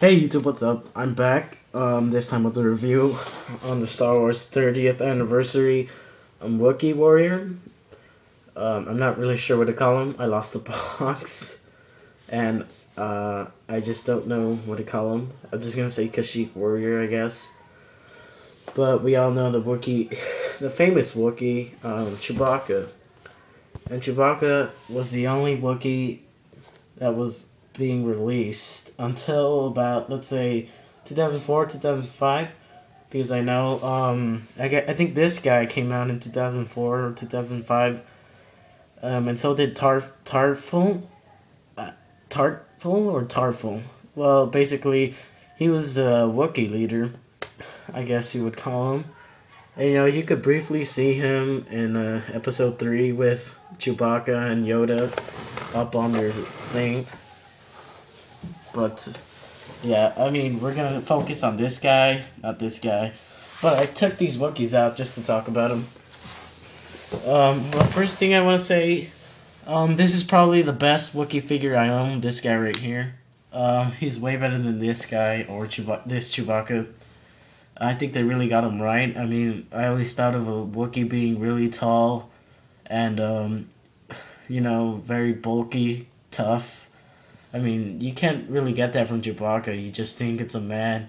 Hey YouTube, what's up? I'm back. This time with a review on the Star Wars 30th anniversary Wookie Warrior. I'm not really sure what to call him. I lost the box, and I just don't know what to call him. I'm just gonna say Kashyyyk Warrior, I guess. But we all know the Wookie, the famous Wookie, Chewbacca, and Chewbacca was the only Wookie that was being released until about, let's say, 2004, 2005, because I know I think this guy came out in 2004 or 2005, and so did Tarful. Well, basically, he was the Wookiee leader, I guess you would call him. And, you could briefly see him in episode 3 with Chewbacca and Yoda up on their thing. But, yeah, I mean, we're going to focus on this guy, not this guy. But I took these Wookiees out just to talk about them. Well, first thing I want to say, this is probably the best Wookiee figure I own, this guy right here. He's way better than this guy or this Chewbacca. I think they really got him right. I mean, I always thought of a Wookiee being really tall and, very bulky, tough. I mean, you can't really get that from Chewbacca. You just think it's a man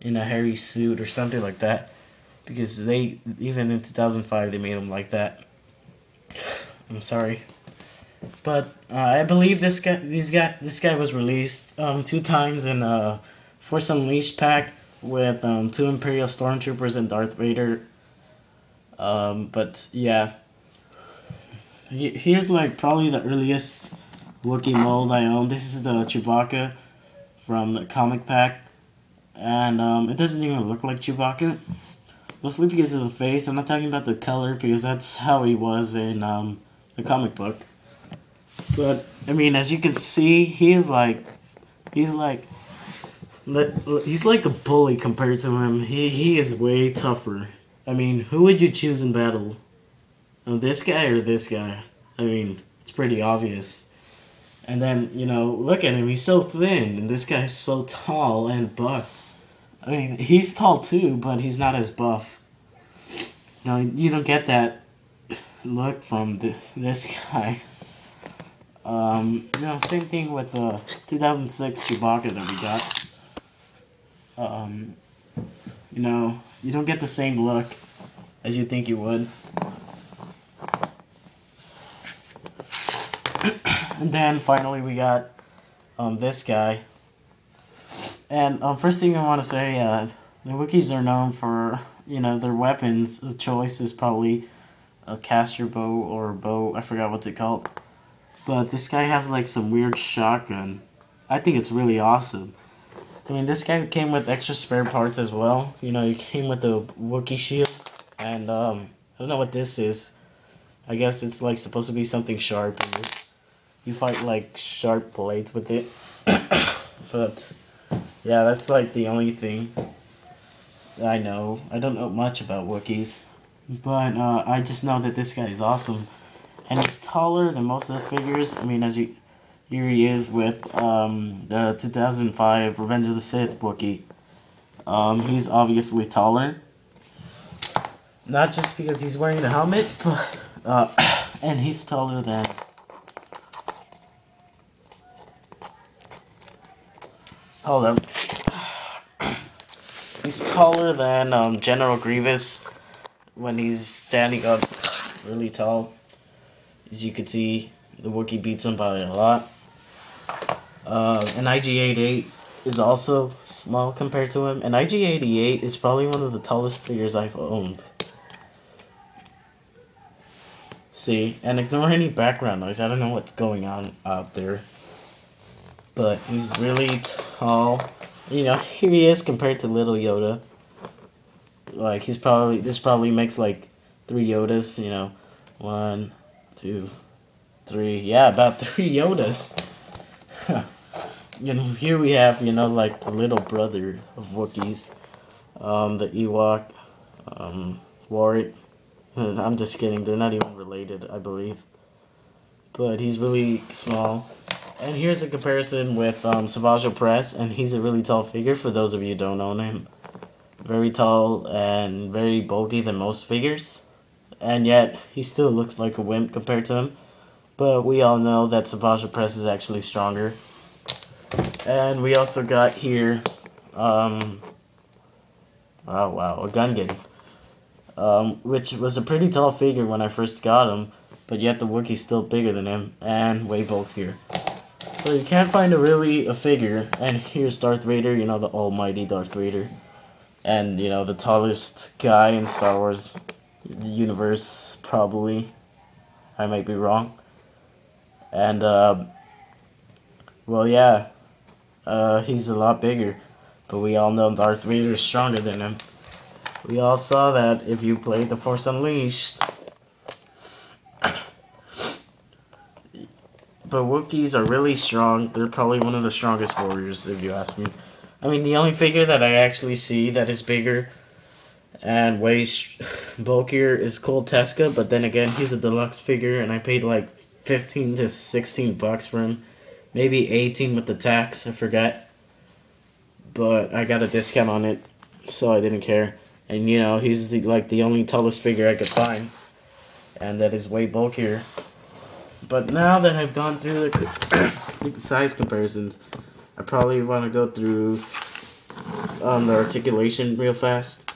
in a hairy suit or something like that. Because even in 2005, they made him like that. I'm sorry. But I believe this guy was released 2 times in Force Unleashed pack with 2 Imperial Stormtroopers and Darth Vader. But yeah, here's like probably the earliest Wookiee mold I own. This is the Chewbacca from the comic pack, and it doesn't even look like Chewbacca. Mostly because of the face. I'm not talking about the color because that's how he was in the comic book. But I mean, as you can see, he's like a bully compared to him. He is way tougher. I mean, who would you choose in battle? This guy or this guy? I mean, it's pretty obvious. And then, look at him. He's so thin, and this guy's so tall and buff. I mean, he's tall too, but he's not as buff. You don't get that look from this guy. Same thing with the 2006 Chewbacca that we got. You don't get the same look as you think you would. And then finally we got this guy. And first thing I want to say, the Wookiees are known for, their weapons of choice is probably a caster bow or bow, I forgot what's it called. But this guy has like some weird shotgun. I think it's really awesome. I mean, this guy came with extra spare parts as well. He came with the Wookiee shield. And I don't know what this is. I guess it's like supposed to be something sharp. You fight like sharp blades with it. But yeah, that's like the only thing I know. I don't know much about Wookiees. But I just know that this guy is awesome. And he's taller than most of the figures. I mean, here he is with the 2005 Revenge of the Sith Wookiee. He's obviously taller. Not just because he's wearing the helmet, but and he's taller than hold up. He's taller than General Grievous when he's standing up really tall. As you can see, the Wookiee beats him by a lot. And IG-88 is also small compared to him. And IG-88 is probably one of the tallest figures I've owned. See, and ignore any background noise. I don't know what's going on out there. But he's really tall. Here he is compared to little Yoda. Like, this probably makes like 3 Yodas, 1, 2, 3. Yeah, about 3 Yodas. Here we have, like the little brother of Wookiees. The Ewok, Warwick. I'm just kidding, they're not even related, I believe. But he's really small. And here's a comparison with Savage Press, and he's a really tall figure for those of you who don't know him. Very tall and very bulky than most figures, and yet he still looks like a wimp compared to him. But we all know that Savage Press is actually stronger. And we also got here, oh wow, a Gungan, which was a pretty tall figure when I first got him, but yet the Wookiee's still bigger than him and way bulkier. So you can't find a figure, and here's Darth Vader, you know, the almighty Darth Vader. And, you know, the tallest guy in Star Wars universe, probably. I might be wrong. And, well, yeah, he's a lot bigger. But we all know Darth Vader is stronger than him. We all saw that if you played The Force Unleashed. But Wookiees are really strong. They're probably one of the strongest warriors, if you ask me. I mean, the only figure that I actually see that is bigger and way bulkier is Cole Teska, but then again, he's a deluxe figure, and I paid like 15 to 16 bucks for him. Maybe 18 with the tax, I forgot. But I got a discount on it, so I didn't care. And, you know, he's the only tallest figure I could find, and that is way bulkier. But now that I've gone through the size comparisons, I probably want to go through the articulation real fast.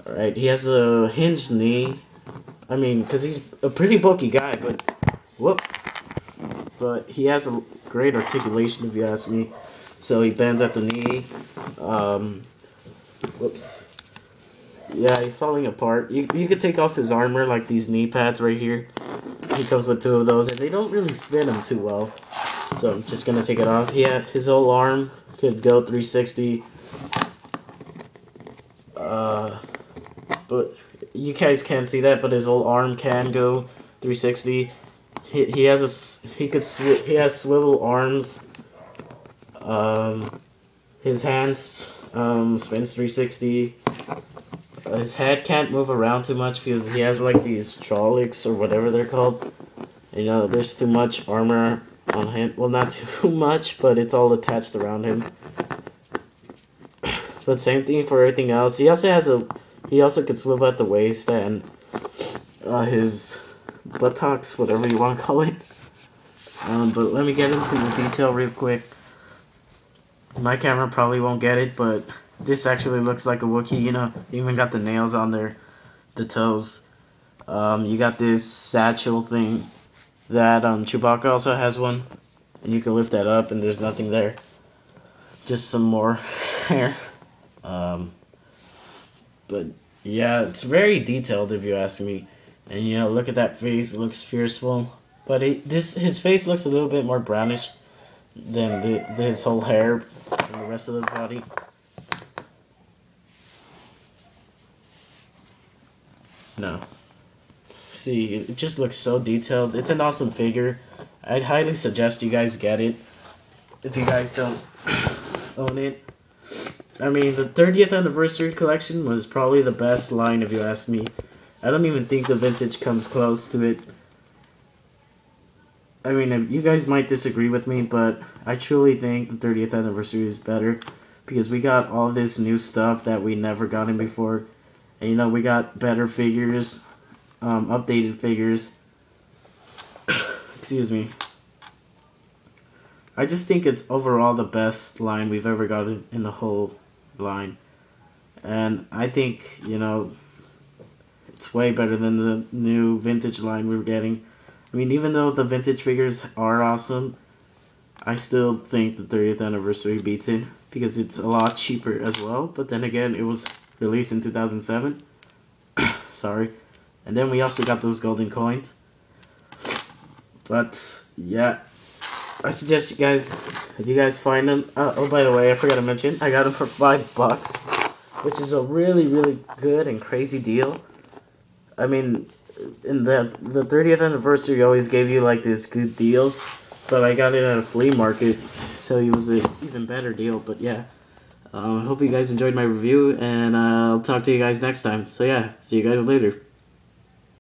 Alright, he has a hinged knee. I mean, because he's a pretty bulky guy, but whoops. But he has a great articulation, if you ask me. So he bends at the knee. Whoops. Yeah, he's falling apart. You could take off his armor, like these knee pads right here. He comes with 2 of those, and they don't really fit him too well. So I'm just going to take it off. Yeah, his whole arm could go 360. But you guys can't see that, but his whole arm can go 360. He has swivel arms. His hands spins 360. His head can't move around too much because he has like these trollics or whatever they're called. You know, there's too much armor on him. Well, not too much, but it's all attached around him. But same thing for everything else. He also could swivel at the waist and his buttocks, whatever you want to call it. But let me get into the detail real quick. My camera probably won't get it, but this actually looks like a Wookiee, you know. You even got the nails on there, the toes. You got this satchel thing that Chewbacca also has one. And you can lift that up and there's nothing there. Just some more hair. But yeah, it's very detailed if you ask me. And you know, look at that face, it looks fearful. But his face looks a little bit more brownish than his whole hair and the rest of the body. No. See, it just looks so detailed. It's an awesome figure. I'd highly suggest you guys get it if you guys don't own it. I mean, the 30th anniversary collection was probably the best line if you ask me. I don't even think the vintage comes close to it. I mean, you guys might disagree with me, but I truly think the 30th anniversary is better because we got all this new stuff that we never gotten before. And, you know, we got better figures, updated figures. Excuse me. I just think it's overall the best line we've ever gotten in the whole line. And I think, you know, it's way better than the new vintage line we were getting. I mean, even though the vintage figures are awesome, I still think the 30th anniversary beats it because it's a lot cheaper as well. But then again, it was released in 2007. Sorry. And then we also got those golden coins. But, yeah. I suggest you guys, if you guys find them... oh, by the way, I forgot to mention, I got them for $5, which is a really, really good and crazy deal. I mean, in the 30th anniversary always gave you, like, these good deals, but I got it at a flea market, so it was an even better deal, but yeah. I hope you guys enjoyed my review, and I'll talk to you guys next time. So yeah, see you guys later.